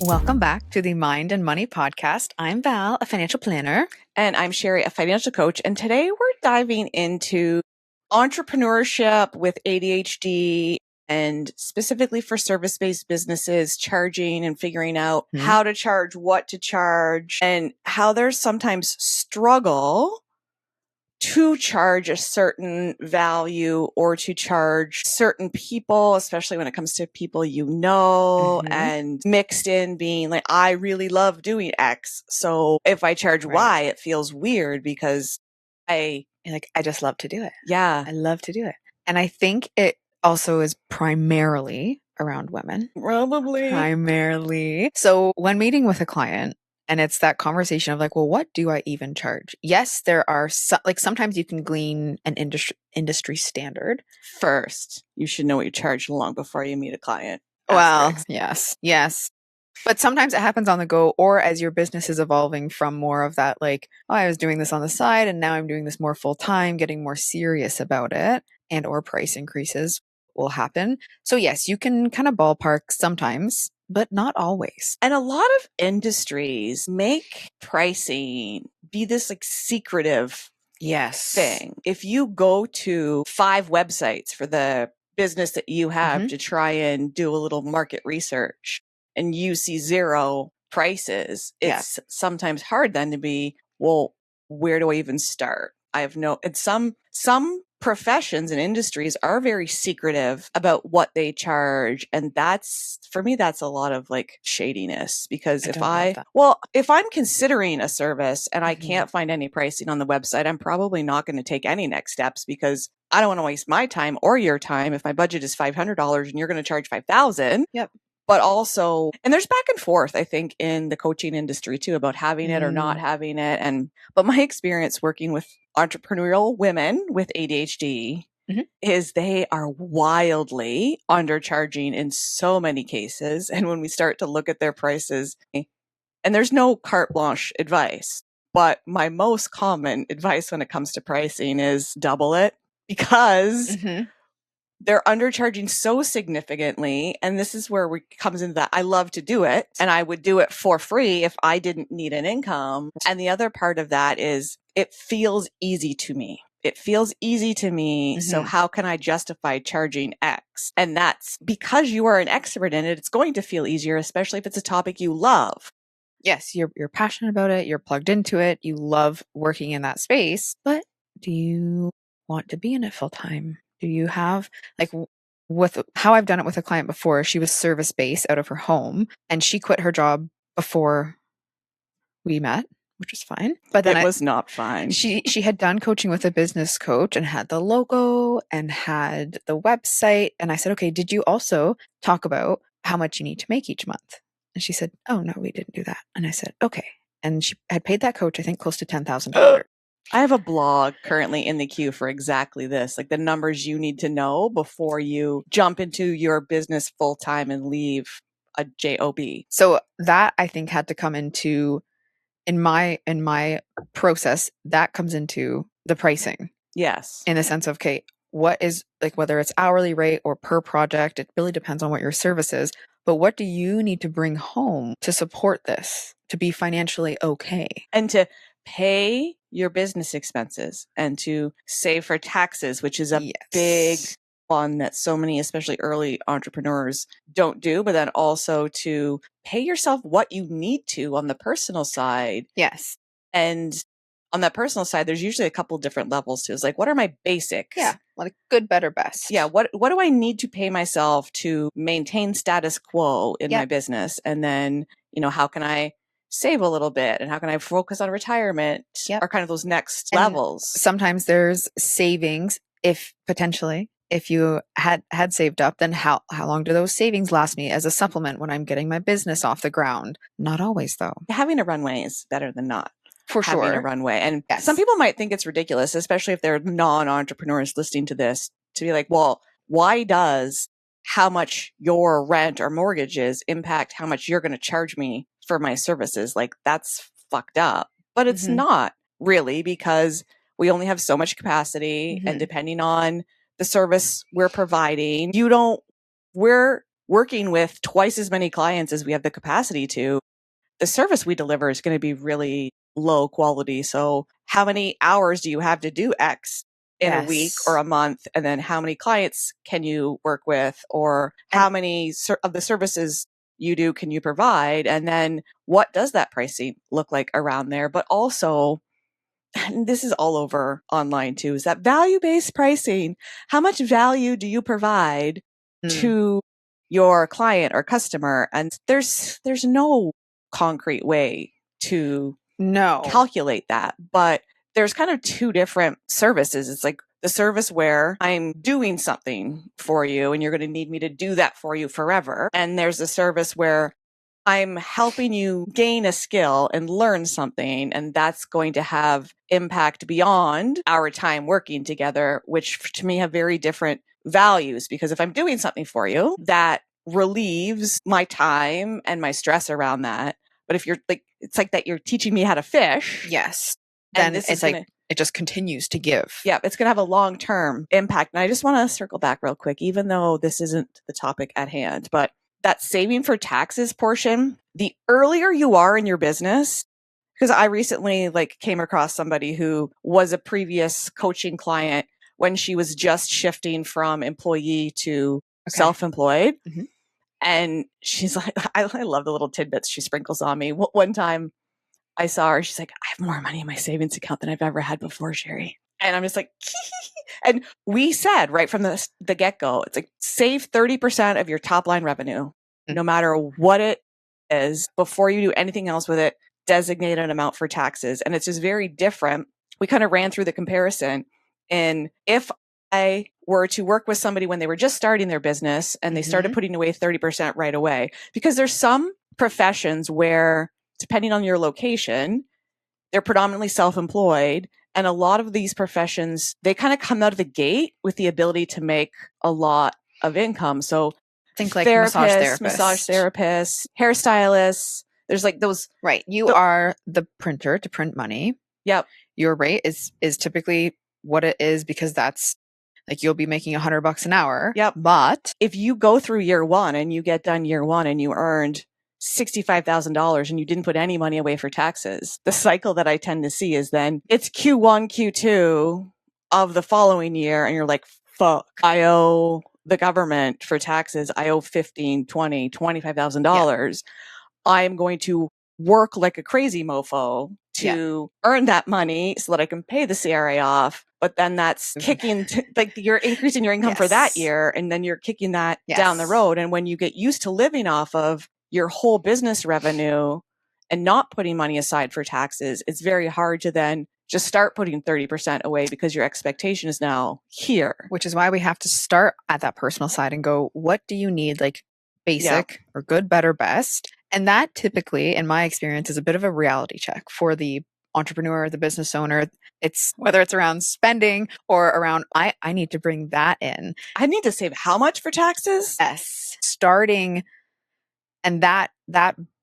Welcome back to the Mind and Money Podcast. I'm Val, a financial planner. And I'm Sherry, a financial coach. And today we're diving into entrepreneurship with ADHD and specifically for service-based businesses, charging and figuring out how to charge, what to charge, and how there's sometimes struggle to charge a certain value or to charge certain people, especially when it comes to people you know, and mixed in being like, I really love doing X. So if I charge Y, it feels weird because I just love to do it. Yeah. I love to do it. And I think it also is primarily around women. Probably. Primarily. So when meeting with a client, and it's that conversation of like, well, what do I even charge? Yes, there are sometimes you can glean an industry standard. First, you should know what you charge long before you meet a client. Well, yes. But sometimes it happens on the go, or as your business is evolving from more of that, like, oh, I was doing this on the side and now I'm doing this more full time, getting more serious about it, and or price increases will happen. So yes, you can kind of ballpark sometimes, but not always. And a lot of industries make pricing be this like secretive thing. If you go to 5 websites for the business that you have to try and do a little market research and you see 0 prices, it's sometimes hard then to be, well, where do I even start? I have and some professions and industries are very secretive about what they charge. And for me, that's a lot of like shadiness because if I'm considering a service and I can't find any pricing on the website, I'm probably not going to take any next steps because I don't want to waste my time or your time. If my budget is $500 and you're going to charge $5,000. Yep. But also, and there's back and forth, I think, in the coaching industry too, about having it or not having it. But my experience working with entrepreneurial women with ADHD is they are wildly undercharging in so many cases. And when we start to look at their prices, and there's no carte blanche advice, but my most common advice when it comes to pricing is double it because they're undercharging so significantly. And this is where it comes into that. I love to do it and I would do it for free if I didn't need an income. And the other part of that is it feels easy to me. So how can I justify charging X? And that's because you are an expert in it. It's going to feel easier, especially if it's a topic you love. Yes, you're passionate about it. You're plugged into it. You love working in that space, but do you want to be in it full time? Do you have, like, with how I've done it with a client before, she was service-based out of her home and she quit her job before we met, which was fine. But then it was not fine. She had done coaching with a business coach and had the logo and had the website. And I said, okay, did you also talk about how much you need to make each month? And she said, oh, no, we didn't do that. And I said, okay. And she had paid that coach, I think, close to $10,000. I have a blog currently in the queue for exactly this, like the numbers you need to know before you jump into your business full time and leave a job. So that I think had to come into, in my process, that comes into the pricing. Yes. In the sense of, okay, what is, like, whether it's hourly rate or per project, it really depends on what your service is. But what do you need to bring home to support this, to be financially okay? And to pay your business expenses and to save for taxes, which is a big one that so many, especially early entrepreneurs, don't do, but then also to pay yourself what you need to on the personal side. Yes. And on that personal side, there's usually a couple different levels to it. It's like, what are my basics? Yeah. Like good, better, best. Yeah. What do I need to pay myself to maintain status quo in my business? And then, how can I save a little bit and how can I focus on retirement are kind of those next levels. Sometimes there's savings if you had saved up, then how long do those savings last me as a supplement when I'm getting my business off the ground? Not always though. Having a runway is better than not. For sure. Having a runway. And some people might think it's ridiculous, especially if they're non-entrepreneurs listening to this, to be like, well, why does how much your rent or mortgage is impact how much you're going to charge me for my services? Like, that's fucked up. But it's not really, because we only have so much capacity and depending on the service we're providing, we're working with twice as many clients as we have the capacity to, the service we deliver is going to be really low quality. So how many hours do you have to do X in a week or a month? And then how many clients can you work with, or how many of the services you do can you provide? And then what does that pricing look like around there? But also, and this is all over online too, is that value-based pricing. How much value do you provide to your client or customer? And there's no concrete way to calculate that, but there's kind of two different services. It's like the service where I'm doing something for you and you're going to need me to do that for you forever. And there's a service where I'm helping you gain a skill and learn something, and that's going to have impact beyond our time working together, which to me have very different values. Because if I'm doing something for you, that relieves my time and my stress around that. But if you're like, it's like that you're teaching me how to fish. Yes. Then it's like it just continues to give. Yeah, it's going to have a long-term impact. And I just want to circle back real quick, even though this isn't the topic at hand, but that saving for taxes portion, the earlier you are in your business, because I recently came across somebody who was a previous coaching client when she was just shifting from employee to self-employed. Mm-hmm. And she's like, I love the little tidbits she sprinkles on me. One time I saw her, she's like, I have more money in my savings account than I've ever had before, Sherry. And I'm just like, and we said right from the get-go, it's like, save 30% of your top line revenue, no matter what it is, before you do anything else with it, designate an amount for taxes. And it's just very different. We kind of ran through the comparison. And if I were to work with somebody when they were just starting their business and they started putting away 30% right away, because there's some professions where, depending on your location, they're predominantly self-employed. And a lot of these professions, they kind of come out of the gate with the ability to make a lot of income. So think like massage therapists, hairstylists. There's like those. Right. You are the printer to print money. Yep. Your rate is typically what it is, because that's like, you'll be making $100 an hour. Yep. But if you go through year one and you get done year one and you earned $65,000 and you didn't put any money away for taxes, the cycle that I tend to see is then it's Q1, Q2 of the following year. And you're like, fuck, I owe the government for taxes. I owe $15,000, $20,000, $25,000. I am going to work like a crazy mofo to earn that money so that I can pay the CRA off. But then that's kicking, you're increasing your income for that year, and then you're kicking that down the road. And when you get used to living off of your whole business revenue and not putting money aside for taxes, it's very hard to then just start putting 30% away, because your expectation is now here. Which is why we have to start at that personal side and go, what do you need? Like basic or good, better, best. And that typically, in my experience, is a bit of a reality check for the entrepreneur, the business owner. It's whether it's around spending or around, I need to bring that in. I need to save how much for taxes? Yes. Starting. And that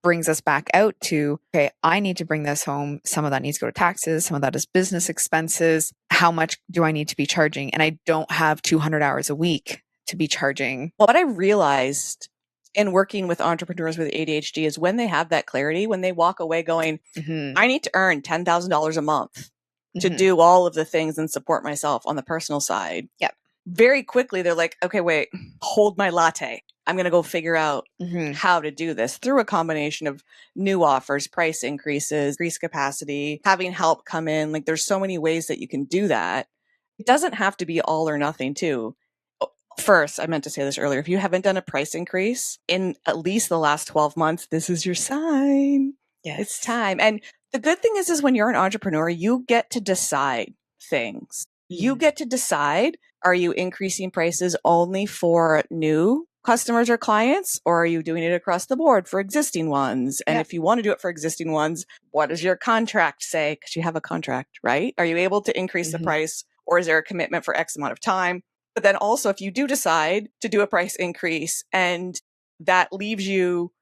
brings us back out to, okay, I need to bring this home. Some of that needs to go to taxes. Some of that is business expenses. How much do I need to be charging? And I don't have 200 hours a week to be charging. Well, what I realized in working with entrepreneurs with ADHD is when they have that clarity, when they walk away going, I need to earn $10,000 a month to do all of the things and support myself on the personal side. Yep. Very quickly, they're like, okay, wait, hold my latte. I'm going to go figure out how to do this through a combination of new offers, price increases, increased capacity, having help come in. Like, there's so many ways that you can do that. It doesn't have to be all or nothing too. First, I meant to say this earlier. If you haven't done a price increase in at least the last 12 months, this is your sign. Yes. It's time. And the good thing is when you're an entrepreneur, you get to decide things. You get to decide, are you increasing prices only for new customers or clients, or are you doing it across the board for existing ones? And if you want to do it for existing ones, what does your contract say? Because you have a contract, right? Are you able to increase the price, or is there a commitment for X amount of time? But then also, if you do decide to do a price increase and that leaves you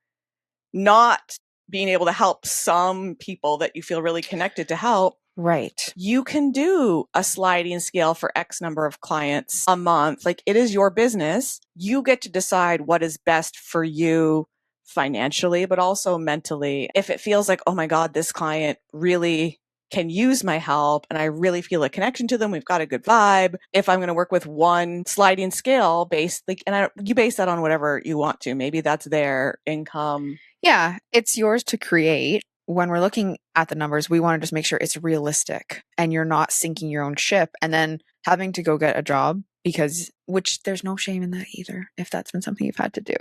not being able to help some people that you feel really connected to help, Right. You can do a sliding scale for X number of clients a month. Like, it is your business. You get to decide what is best for you financially, but also mentally. If it feels like, oh my God, this client really can use my help and I really feel a connection to them, we've got a good vibe. If I'm going to work with one sliding scale based, like, you base that on whatever you want to. Maybe that's their income. Yeah, it's yours to create. When we're looking at the numbers, we want to just make sure it's realistic and you're not sinking your own ship and then having to go get a job which there's no shame in that either, if that's been something you've had to do.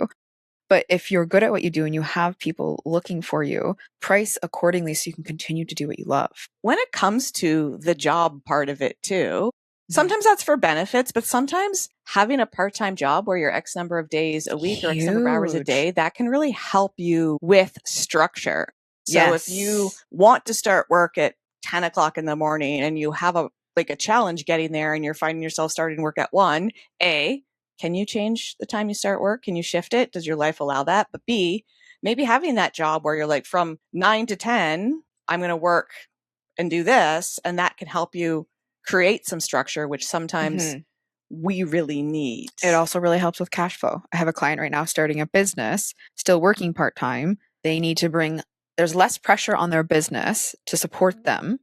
But if you're good at what you do and you have people looking for you, price accordingly so you can continue to do what you love. When it comes to the job part of it too, sometimes that's for benefits, but sometimes having a part-time job where you're X number of days a week or X number of hours a day, that can really help you with structure. So if you want to start work at 10 o'clock in the morning and you have a challenge getting there and you're finding yourself starting work at 1, can you change the time you start work? Can you shift it? Does your life allow that? But B, maybe having that job where you're like, from 9 to 10, I'm going to work and do this, and that can help you create some structure, which sometimes we really need. It also really helps with cash flow. I have a client right now starting a business, still working part-time. They need to there's less pressure on their business to support them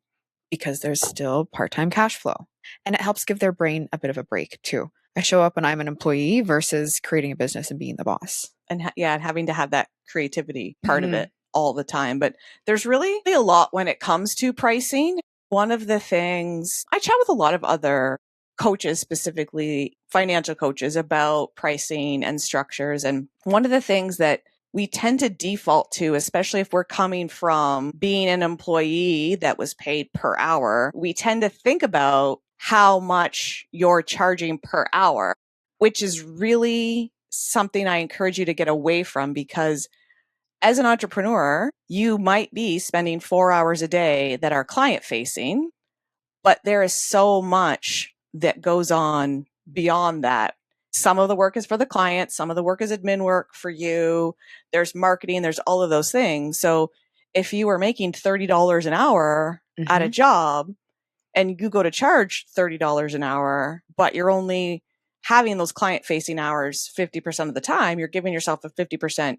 because there's still part-time cash flow. And it helps give their brain a bit of a break too. I show up when I'm an employee versus creating a business and being the boss. And having to have that creativity part of it all the time. But there's really a lot when it comes to pricing. One of the things I chat with a lot of other coaches, specifically financial coaches, about pricing and structures. And one of the things that we tend to default to, especially if we're coming from being an employee that was paid per hour, we tend to think about how much you're charging per hour, which is really something I encourage you to get away from, because as an entrepreneur, you might be spending 4 hours a day that are client facing, but there is so much that goes on beyond that. Some of the work is for the client. Some of the work is admin work for you. There's marketing. There's all of those things. So if you were making $30 an hour at a job and you go to charge $30 an hour, but you're only having those client facing hours 50% of the time, you're giving yourself a 50%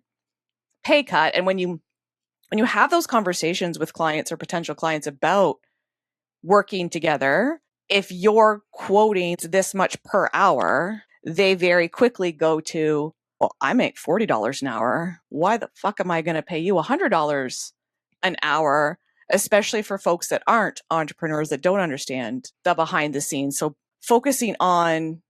pay cut. And when you have those conversations with clients or potential clients about working together, if you're quoting this much per hour, they very quickly go to, well, I make $40 an hour. Why the fuck am I going to pay you $100 an hour? Especially for folks that aren't entrepreneurs, that don't understand the behind the scenes. So focusing on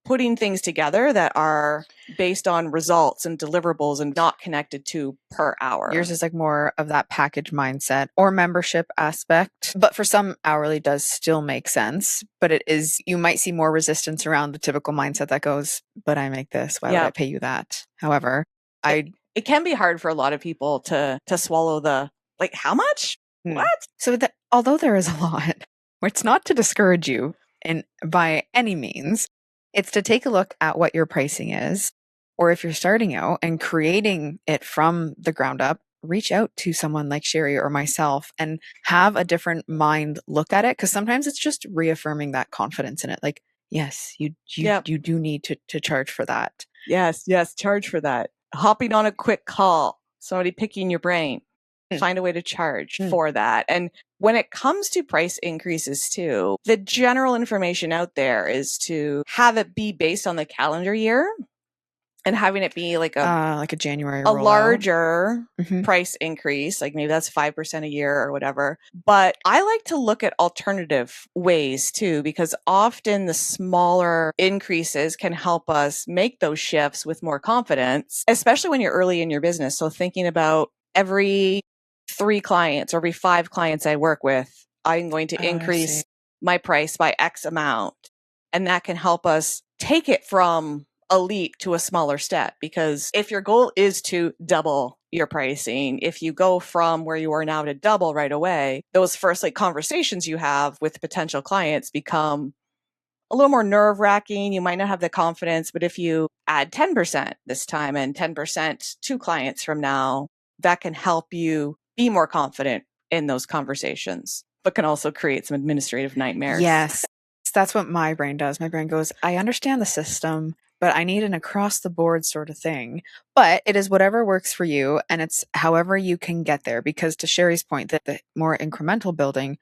putting things together that are based on results and deliverables and not connected to per hour. Yours is like more of that package mindset or membership aspect. But for some, hourly does still make sense. But you might see more resistance around the typical mindset that goes, but I make this. Why would I pay you that? However, it can be hard for a lot of people to swallow the, like, how much? What? So although there is a lot, where it's not to discourage you by any means, it's to take a look at what your pricing is, or if you're starting out and creating it from the ground up, reach out to someone like Sherry or myself and have a different mind look at it. Because sometimes it's just reaffirming that confidence in it. Like, yes, you do need to charge for that. Yes, charge for that. Hopping on a quick call, somebody picking your brain, find a way to charge for that. And when it comes to price increases too, the general information out there is to have it be based on the calendar year and having it be like a January rollout. Larger price increase, like maybe that's 5% a year or whatever. But I like to look at alternative ways too, because often the smaller increases can help us make those shifts with more confidence, especially when you're early in your business. So thinking about every 3 clients or every 5 clients I work with, I'm going to increase my price by X amount. And that can help us take it from a leap to a smaller step. Because if your goal is to double your pricing, if you go from where you are now to double right away, those first conversations you have with potential clients become a little more nerve-wracking. You might not have the confidence, but if you add 10% this time and 10% 2 clients from now, that can help you be more confident in those conversations. but can also create some administrative nightmares. Yes. That's what my brain does. My brain goes, I understand the system, but I need an across the board sort of thing. But it is whatever works for you, and it's however you can get there. Because to Sherry's point, that the more incremental building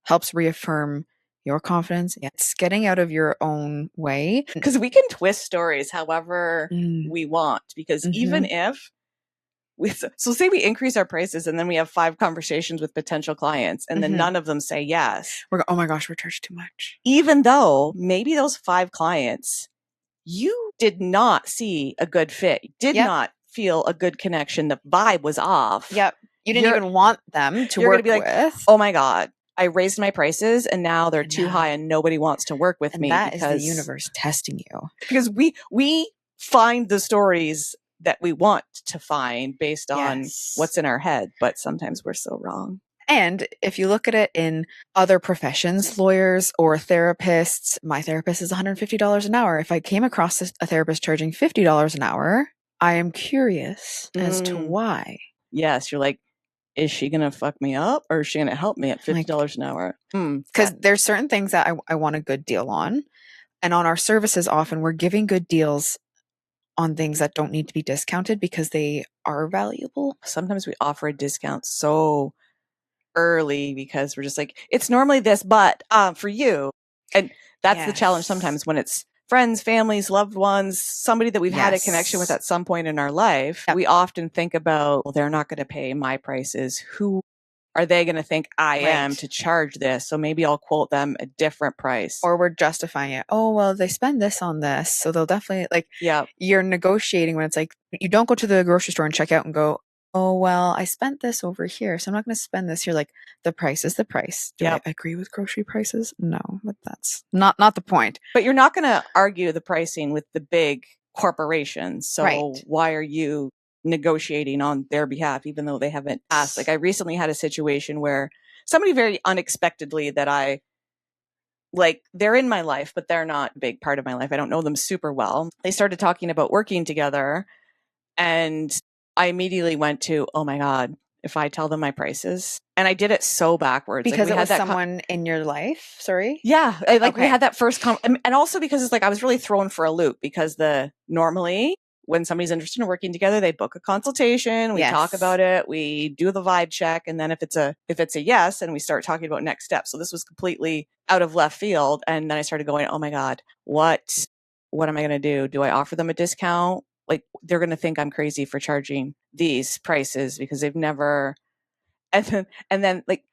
helps reaffirm your confidence. It's getting out of your own way. Because we can twist stories however we want. Because even if so say we increase our prices and then we have 5 conversations with potential clients and then none of them say yes. We're oh my gosh, we're charged too much. Even though maybe those 5 clients, you did not see a good fit, did not feel a good connection. The vibe was off. Yep. You didn't even want them to work like, with. Oh my God, I raised my prices and now they're too high and nobody wants to work with me. That is the universe testing you. Because we find the stories that we want to find based on what's in our head, but sometimes we're so wrong. And if you look at it in other professions, lawyers or therapists, my therapist is $150 an hour. If I came across a therapist charging $50 an hour, I am curious as to why. Yes, you're like, is she going to fuck me up or is she going to help me at $50 an hour? Because there's certain things that I want a good deal on. And on our services, often we're giving good deals on things that don't need to be discounted because they are valuable. Sometimes we offer a discount so early because we're just like, it's normally this, but for you. And that's the challenge sometimes when it's friends, families, loved ones, somebody that we've had a connection with at some point in our life. We often think about, well, they're not going to pay my prices. Who are they going to think I am to charge this? So maybe I'll quote them a different price. Or we're justifying it. Oh, well, they spend this on this. So they'll definitely you're negotiating when it's like, you don't go to the grocery store and check out and go, oh, well, I spent this over here, so I'm not going to spend this. You're like, the price is the price. Do I agree with grocery prices? No, but that's not the point. But you're not going to argue the pricing with the big corporations. So why are you negotiating on their behalf, even though they haven't asked? Like I recently had a situation where somebody very unexpectedly that I like, they're in my life, but they're not a big part of my life. I don't know them super well. They started talking about working together and I immediately went to, oh my God, if I tell them my prices. And I did it so backwards. Because it was someone in your life? Sorry? Yeah. We had that first and also because it's like I was really thrown for a loop because normally when somebody's interested in working together, they book a consultation, we talk about it, we do the vibe check, and then if it's a yes, and we start talking about next steps. So this was completely out of left field. And then I started going, oh my God, what am I going to do? Do I offer them a discount? Like they're going to think I'm crazy for charging these prices because they've never, and then like,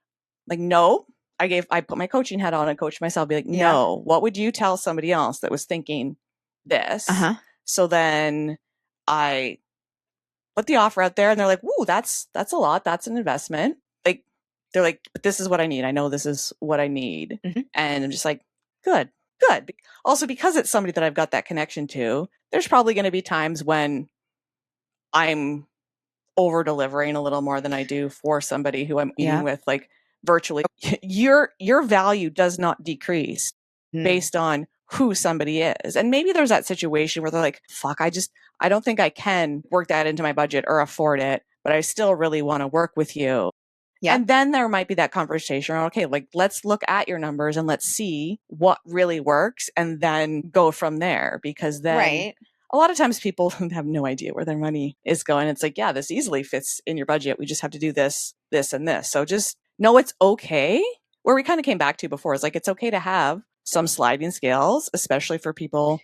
no, I put my coaching hat on and coached myself, be like, no, what would you tell somebody else that was thinking this? So then I put the offer out there and they're like, woo, that's a lot. That's an investment. Like, they're like, but this is what I need. I know this is what I need. And I'm just like, good. Also, because it's somebody that I've got that connection to, there's probably going to be times when I'm over delivering a little more than I do for somebody who I'm meeting with, like virtually. Your value does not decrease based on who somebody is. And maybe there's that situation where they're like, fuck, I don't think I can work that into my budget or afford it, but I still really want to work with you. And then there might be that conversation around, okay, like let's look at your numbers and let's see what really works and then go from there. Because then a lot of times people have no idea where their money is going. It's like, yeah, this easily fits in your budget. We just have to do this, this, and this. So just know it's okay. Where we kind of came back to before is like, it's okay to have some sliding scales, especially for people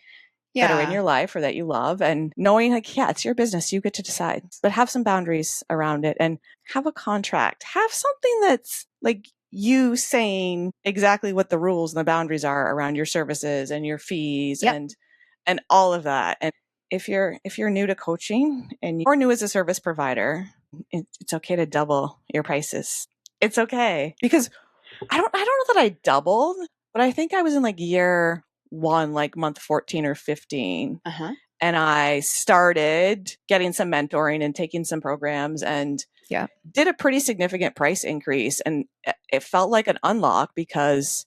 that are in your life or that you love, and knowing like, yeah, it's your business. You get to decide, but have some boundaries around it and have a contract. Have something that's like you saying exactly what the rules and the boundaries are around your services and your fees and all of that. And if you're new to coaching and you're new as a service provider, it's okay to double your prices. It's okay, because I don't know that I doubled, but I think I was in like year 1, like month 14 or 15. And I started getting some mentoring and taking some programs and did a pretty significant price increase. And it felt like an unlock because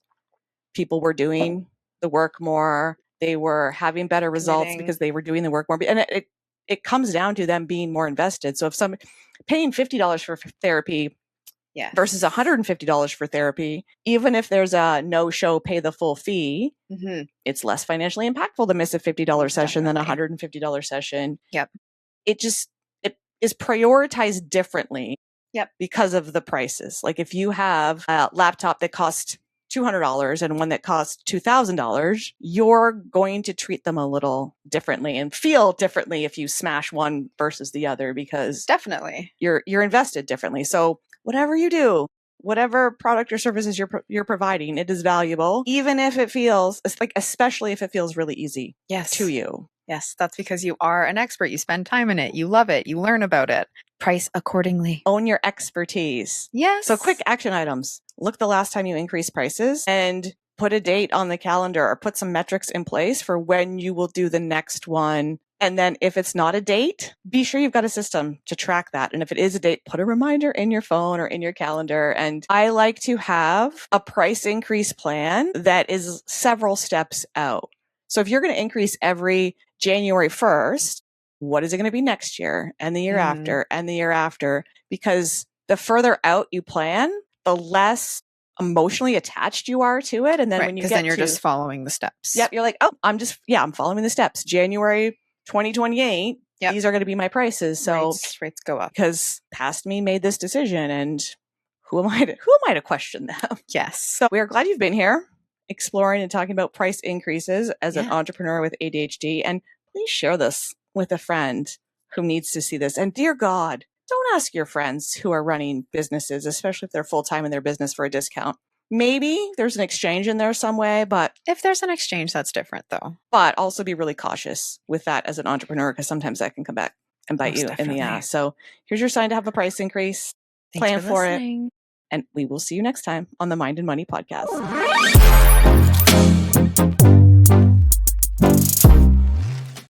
people were doing the work more. They were having better results because they were doing the work more. And it comes down to them being more invested. So if paying $50 for therapy Yes. versus $150 for therapy, even if there's a no-show, pay the full fee, it's less financially impactful to miss a $50 session than a $150 session. Yep. It is prioritized differently. Yep. Because of the prices. Like if you have a laptop that costs $200 and one that costs $2,000, you're going to treat them a little differently and feel differently if you smash one versus the other, because definitely you're invested differently. So whatever you do, whatever product or services you're providing, it is valuable, even if it feels especially if it feels really easy to you. Yes, that's because you are an expert. You spend time in it. You love it. You learn about it. Price accordingly. Own your expertise. Yes. So quick action items. Look the last time you increased prices and put a date on the calendar or put some metrics in place for when you will do the next one. And then if it's not a date, be sure you've got a system to track that. And if it is a date, put a reminder in your phone or in your calendar. And I like to have a price increase plan that is several steps out. So if you're going to increase every January 1st, what is it going to be next year and the year after and the year after? Because the further out you plan, the less emotionally attached you are to it. And then when you get then you're just following the steps. Yep. You're like, oh, I'm following the steps. January 2028, these are going to be my prices. So rates go up. Because past me made this decision, and who am I to question them? Yes. So we are glad you've been here exploring and talking about price increases as an entrepreneur with ADHD. And please share this with a friend who needs to see this. And dear God, don't ask your friends who are running businesses, especially if they're full-time in their business, for a discount. Maybe there's an exchange in there some way, but if there's an exchange, that's different though. But also be really cautious with that as an entrepreneur, because sometimes that can come back and bite you in the ass. So here's your sign to have a price increase. Plan for it. And we will see you next time on the Mind and Money podcast.